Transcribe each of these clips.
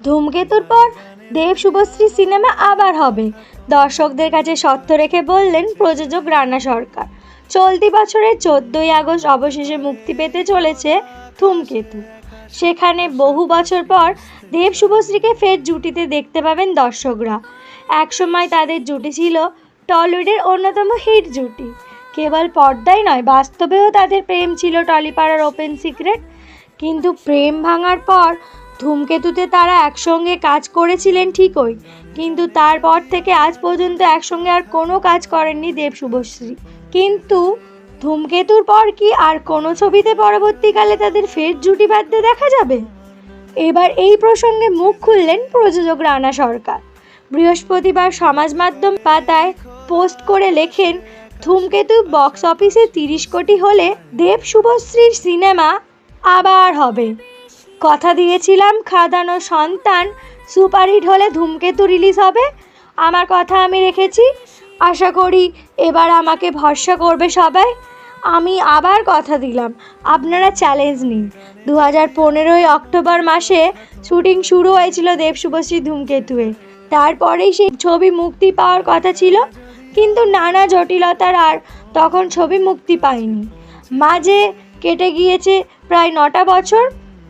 ধূমকেতুর পর দেব শুভশ্রী সিনেমা আবার হবে, দর্শকদের কাছে সত্য রেখে বললেন প্রযোজক রানা সরকার। চলতি বছরের 14ই আগস্ট অবশেষে মুক্তি পেতে চলেছে ধূমকেতু। সেখানে বহু বছর পর দেব শুভশ্রীকে ফের জুটিতে দেখতে পাবেন দর্শকরা। একসময় তাদের জুটি ছিল টলিউডের অন্যতম হিট জুটি। কেবল পর্দায় নয়, বাস্তবেও তাদের প্রেম ছিল টলিপাড়ার ওপেন সিক্রেট। কিন্তু প্রেম ভাঙার পর ধূমকেতুতে তারা একসঙ্গে কাজ করেছিলেন ঠিকই, কিন্তু তারপর থেকে আজ পর্যন্ত একসঙ্গে আর কোনো কাজ করেননি দেব শুভশ্রী। কিন্তু ধূমকেতুর পর কি আর কোনো ছবিতে পরবর্তীকালে তাদের ফের জুটি বাঁধতে দেখা যাবে? এবার এই প্রসঙ্গে মুখ খুললেন প্রযোজক রানা সরকার। বৃহস্পতিবার সমাজ মাধ্যম পাতায় পোস্ট করে লেখেন, ধূমকেতু বক্স অফিসে 30 কোটি হলে দেব শুভশ্রীর সিনেমা আবার হবে। কথা দিয়েছিলাম খাদানো সন্তান সুপারহিট হলে ধূমকেতু রিলিজ হবে। আমার কথা আমি রেখেছি। আশা করি এবার আমাকে ভরসা করবে সবাই। আমি আবার কথা দিলাম, আপনারা চ্যালেঞ্জ নিন। 2015 অক্টোবর মাসে শুটিং শুরু হয়েছিল দেব শুভশ্রী ধূমকেতুয়ে। তারপরেই সেই ছবি মুক্তি পাওয়ার কথা ছিল, কিন্তু নানা জটিলতার আর তখন ছবি মুক্তি পায়নি। মাঝে কেটে গিয়েছে প্রায় 9টা বছর,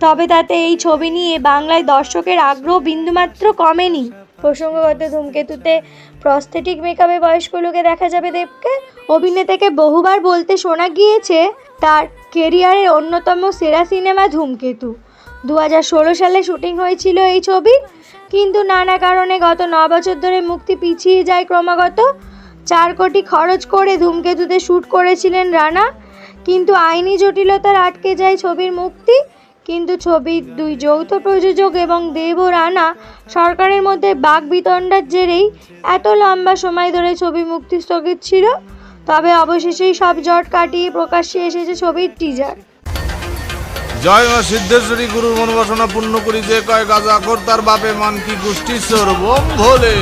তবে তাতে এই ছবি নিয়ে বাংলায় দর্শকের আগ্রহ বিন্দুমাত্র কমেনি। প্রসঙ্গগত ধূমকেতুতে প্রস্থেটিক মেকআপে বয়স্ক লোকে দেখা যাবে দেবকে। অভিনেতাকে বহুবার বলতে শোনা গিয়েছে তার কেরিয়ারের অন্যতম সেরা সিনেমা ধূমকেতু। 2016 সালে শুটিং হয়েছিল এই ছবির, কিন্তু নানা কারণে গত 9 বছর ধরে মুক্তি পিছিয়ে যায় ক্রমাগত। 4 কোটি খরচ করে ধূমকেতুতে শ্যুট করেছিলেন রানা, কিন্তু আইনি জটিলতার আটকে যায় ছবির মুক্তি। কিন্তু ছবির 2 যৌথ প্রযোজক এবং দেব ও রানা সরকারের মধ্যে বাকবিতণ্ডার জেরেই এত লম্বা সময় ধরে ছবি মুক্তি স্থগিত ছিল। তবে অবশেষেই সব জট কাটিয়ে প্রকাশ্যে এসেছে ছবির টিজার। জয় মা সিদ্ধেশ্বরী, গুরুর মনোবাসনা পূর্ণ করি, যে কয় গাজা কর তার বাপে মান কি গোষ্ঠী চোর বোম ভোলে।